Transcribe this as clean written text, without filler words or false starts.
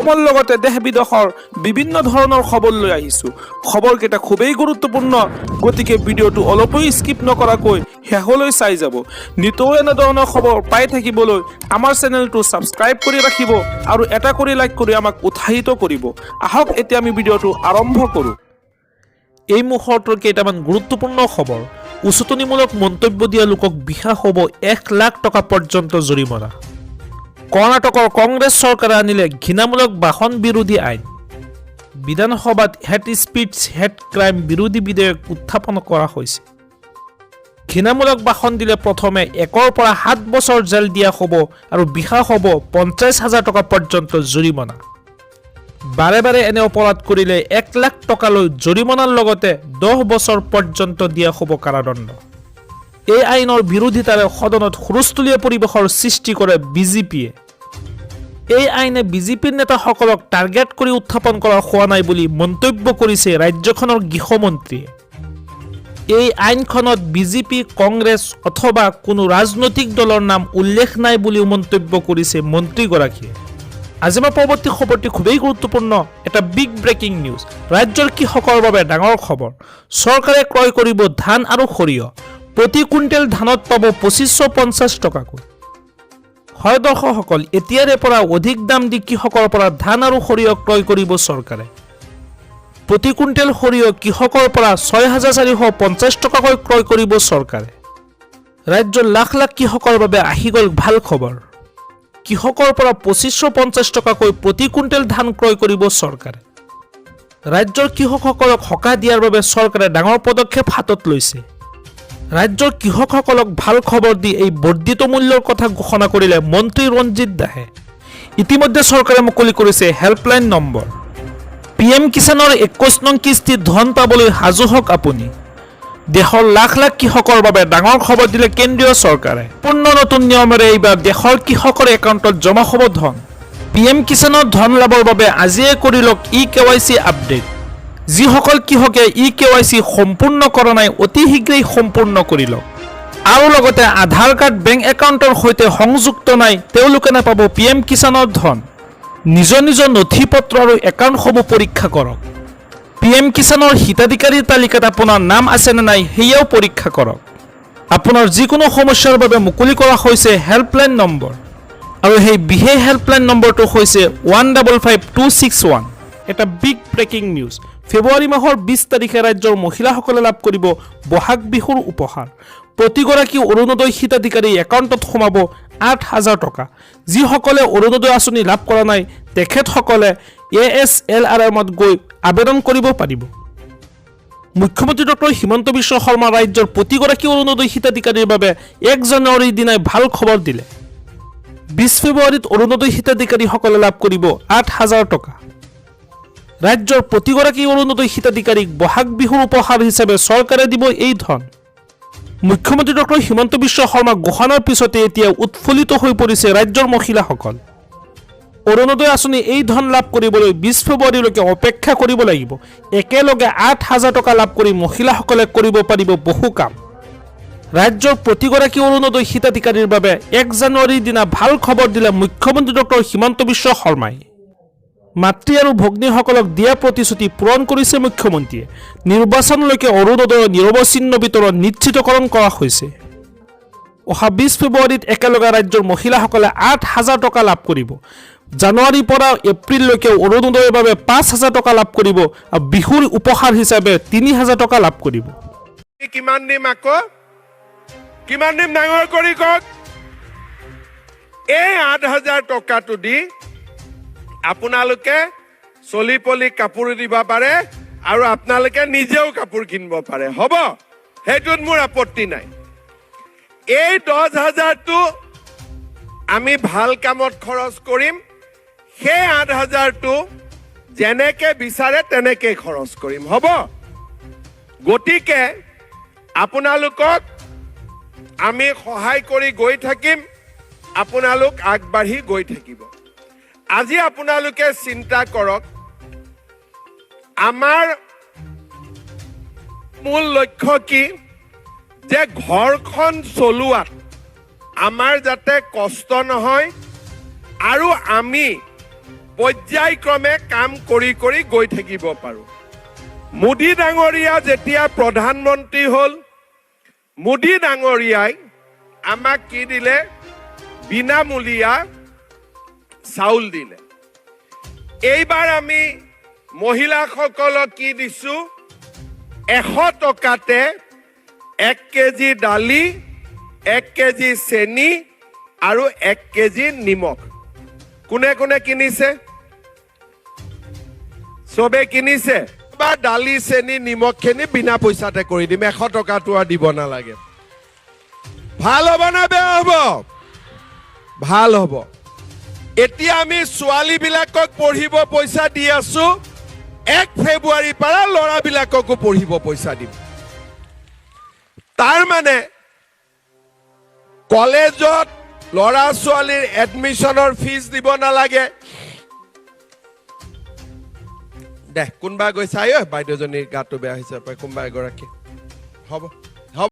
অসমৰ লগতে দেশ বিদেশৰ বিভিন্ন ধৰণৰ খবৰ লৈ আহিছোঁ। খবৰকেইটা খুবেই গুৰুত্বপূৰ্ণ, গতিকে ভিডিঅ'টো অলপো স্কিপ নকৰাকৈ শেষলৈ চাই যাব। নিতৌ এনেধৰণৰ খবৰ পাই থাকিবলৈ আমাৰ চেনেলটো ছাবস্ক্ৰাইব কৰি ৰাখিব আৰু এটা কৰি লাইক কৰি আমাক উৎসাহিত কৰিব। আহক এতিয়া আমি ভিডিঅ'টো আৰম্ভ কৰোঁ। এই মুহূৰ্তৰ কেইটামান গুৰুত্বপূৰ্ণ খবৰ। উচতনিমূলক মন্তব্য দিয়া লোকক বিশা হ'ব 1 লাখ টকা পৰ্যন্ত জৰিমনা। কৰ্ণাটকৰ কংগ্ৰেছ চৰকাৰে আনিলে ঘৃণামূলক ভাষণ বিৰোধী আইন। বিধানসভাত হেড স্পীচ হেড ক্ৰাইম বিৰোধী বিধেয়ক উত্থাপন কৰা হৈছে। ঘৃণামূলক ভাষণ দিলে প্ৰথমে 1 পৰা 7 বছৰ জেল দিয়া হ'ব আৰু বিশা হ'ব 50,000 টকা পৰ্যন্ত জৰিমনা। বাৰে বাৰে এনে অপৰাধ কৰিলে 1 লাখ টকালৈ জৰিমনাৰ লগতে 10 বছৰ পৰ্যন্ত দিয়া হ'ব কাৰাদণ্ড। এই আইনৰ বিৰোধিতাৰে সদনত হুলস্থুলীয়া পৰিৱেশৰ সৃষ্টি কৰে বিজেপিয়ে। এই আইনে বিজেপিৰ নেতাসকলক টাৰ্গেট কৰি উত্থাপন কৰা হোৱা নাই বুলি মন্তব্য কৰিছে ৰাজ্যখনৰ গৃহমন্ত্ৰীয়ে। এই আইনখনত বিজেপি, কংগ্ৰেছ অথবা কোনো ৰাজনৈতিক দলৰ নাম উল্লেখ নাই বুলিও মন্তব্য কৰিছে মন্ত্ৰীগৰাকীয়ে। আজি আমাৰ পৰৱৰ্তী খবৰটি খুবেই গুৰুত্বপূৰ্ণ, এটা বিগ ব্ৰেকিং নিউজ। ৰাজ্যৰ কৃষকৰ বাবে ডাঙৰ খবৰ। চৰকাৰে ক্ৰয় কৰিব ধান আৰু সৰিয়হ। প্ৰতি কুইণ্টেল ধানত পাব 2550 টকাকৈ। হয় দৰ্শকসকল, এতিয়াৰে পৰা অধিক দাম দি কৃষকৰ পৰা ধান আৰু সৰিয়হ ক্ৰয় কৰিব চৰকাৰে। প্ৰতি কুইণ্টেল সৰিয়হ কৃষকৰ পৰা 6450 টকাকৈ ক্ৰয় কৰিব চৰকাৰে। ৰাজ্যৰ লাখ লাখ কৃষকৰ বাবে আহি গ'ল ভাল খবৰ। কৃষকৰ পৰা 2550 টকাকৈ প্ৰতি কুইণ্টেল ধান ক্ৰয় কৰিব চৰকাৰে। ৰাজ্যৰ কৃষকসকলক সকাহ দিয়াৰ বাবে চৰকাৰে ডাঙৰ পদক্ষেপ হাতত লৈছে। ৰাজ্যৰ কৃষকসকলক ভাল খবৰ দি এই বৰ্ধিত মূল্যৰ কথা ঘোষণা কৰিলে মন্ত্ৰী ৰঞ্জিত দাসে। ইতিমধ্যে চৰকাৰে মুকলি কৰিছে হেল্পলাইন নম্বৰ। PM কিষাণৰ 21 নং কিস্তিত ধন পাবলৈ সাজু হওক আপুনি। দেশৰ লাখ লাখ কৃষকৰ বাবে ডাঙৰ খবৰ দিলে কেন্দ্ৰীয় চৰকাৰে। পূৰ্ণ নতুন নিয়মেৰে এইবাৰ দেশৰ কৃষকৰ একাউণ্টত জমা হ'ব ধন। PM কিষাণৰ ধন লাভৰ বাবে আজিয়ে কৰি লওক eKYC আপডেট। যিসকল কৃষকে eKYC সম্পূৰ্ণ কৰা নাই অতি শীঘ্ৰেই সম্পূৰ্ণ কৰি লওক। আৰু লগতে আধাৰ কাৰ্ড বেংক একাউণ্টৰ সৈতে সংযুক্ত নাই তেওঁলোকে নাপাব PM কিষাণৰ ধন। নিজৰ নিজৰ নথি পত্ৰ আৰু একাউণ্টসমূহ পৰীক্ষা কৰক। PM কিষাণৰ হিতাধিকাৰীৰ তালিকাত আপোনাৰ নাম আছে নে নাই সেয়াও পৰীক্ষা কৰক। আপোনাৰ যিকোনো সমস্যাৰ বাবে মুকলি কৰা হৈছে হেল্পলাইন নম্বৰ, আৰু সেই বিশেষ হেল্পলাইন নম্বৰটো হৈছে 155261। এটা বিগ ব্ৰেকিং নিউজ। ফেব্ৰুৱাৰী মাহৰ 20 তাৰিখে ৰাজ্যৰ মহিলাসকলে লাভ কৰিব বহাগ বিহুৰ উপহাৰ। প্ৰতিগৰাকী অৰুণোদয় হিতাধিকাৰী একাউণ্টত সোমাব 8000 টকা। যিসকলে অৰুণোদয় আঁচনি লাভ কৰা নাই তেখেতসকলে ASLRMত গৈ আবেদন কৰিব পাৰিব। মুখ্যমন্ত্ৰী ডক্টৰ হিমন্ত বিশ্ব শৰ্মা ৰাজ্যৰ প্ৰতিগৰাকী অৰুণোদয় হিতাধিকাৰীৰ বাবে 1 জানুৱাৰীৰ দিনাই ভাল খবৰ দিলে। 20 ফেব্ৰুৱাৰীত অৰুণোদয় হিতাধিকাৰীসকলে লাভ কৰিব 8000 টকা। ৰাজ্যৰ প্ৰতিগৰাকী অৰুণোদয় হিতাধিকাৰীক বহাগ বিহুৰ উপহাৰ হিচাপে চৰকাৰে দিব এই ধন। মুখ্যমন্ত্ৰী ডক্টৰ হিমন্ত বিশ্ব শৰ্মা ঘোষণাৰ পিছতে এতিয়া উৎফুল্লিত হৈ পৰিছে ৰাজ্যৰ মহিলাসকল। অৰুণোদয় আঁচনি এই ধন লাভ কৰিবলৈ 20 ফেব্ৰুৱাৰীলৈকে অপেক্ষা কৰিব লাগিব। একেলগে 8000 টকা লাভ কৰি মহিলাসকলে কৰিব পাৰিব বহু কাম। ৰাজ্যৰ প্ৰতিগৰাকী অৰুণোদয় হিতাধিকাৰীৰ বাবে 1 জানুৱাৰীৰ দিনা ভাল খবৰ দিলে মুখ্যমন্ত্ৰী ডক্টৰ হিমন্ত বিশ্ব শৰ্মাই। মাতৃ আৰু ভগ্নীসকলক দিয়া প্ৰতিশ্ৰুতি পূৰণ কৰিছে মুখ্যমন্ত্ৰীয়ে। নিৰ্বাচনলৈকে অৰুণোদয়ৰ নিৰৱচ্ছিন্ন বিতৰণ নিশ্চিতকৰণ কৰা হৈছে। অহা 20 ফেব্ৰুৱাৰীত একেলগে ৰাজ্যৰ মহিলাসকলে 8000 টকা লাভ কৰিব। জানুৱাৰীৰ পৰা এপ্ৰিললৈকে অৰুণোদয়ৰ বাবে 5000 টকা লাভ কৰিব আৰু বিহুৰ উপহাৰ হিচাপে 3000 টকা লাভ কৰিব। কিমান দিম আকৌ কিমান দিম ডাঙৰ কৰি কওক। এই 8000 টকাটো দি আপোনালোকে চলি পলি কাপোৰ দিব পাৰে আৰু আপোনালোকে নিজেও কাপোৰ কিনিব পাৰে, হ'ব, সেইটোত মোৰ আপত্তি নাই। এই 10000টো আমি ভাল কামত খৰচ কৰিম। সেই 8000টো যেনেকে বিচাৰে তেনেকে খৰচ কৰিম, হ'ব। গতিকে আপোনালোকক আমি সহায় কৰি গৈ থাকিম, আপোনালোক আগবাঢ়ি গৈ থাকিব। আজি আপোনালোকে চিন্তা কৰক, আমাৰ মূল লক্ষ্য কি যে ঘৰখন চলোৱাত আমাৰ যাতে কষ্ট নহয় আৰু আমি পৰ্যায়ক্ৰমে কাম কৰি কৰি গৈ থাকিব পাৰোঁ মোদী ডাঙৰীয়া যেতিয়া প্ৰধানমন্ত্ৰী হ'ল মোদী ডাঙৰীয়াই আমাক কি দিলে বিনামূলীয়া চাউল দিলে এইবাৰ আমি মহিলাসকলক কি দিছোঁ 100 টকাতে 1 কেজি দালি 1 কেজি চেনি আৰু 1 কেজি নিমখ কোনে কোনে কিনিছে সবে কিনিছে বা দালি চেনি নিমখখিনি বিনা পইচাতে কৰি দিম 100 টকাটো আৰু দিব নালাগে ভাল হ'ব না বেয়া হ'ব ভাল হ'ব এতিয়া আমি ছোৱালীবিলাকক পঢ়িব পইচা দি আছো 1 ফেব্ৰুৱাৰীৰ পৰা ল'ৰাবিলাককো পঢ়িব পইচা দিম তাৰ মানে কলেজত ল'ৰা ছোৱালীৰ এডমিশনৰ ফিজ দিব নালাগে দে কোনবা গৈছে আয় বাইদেউজনীৰ গাটো বেয়া হৈছে কোনবা এগৰাকী হ'ব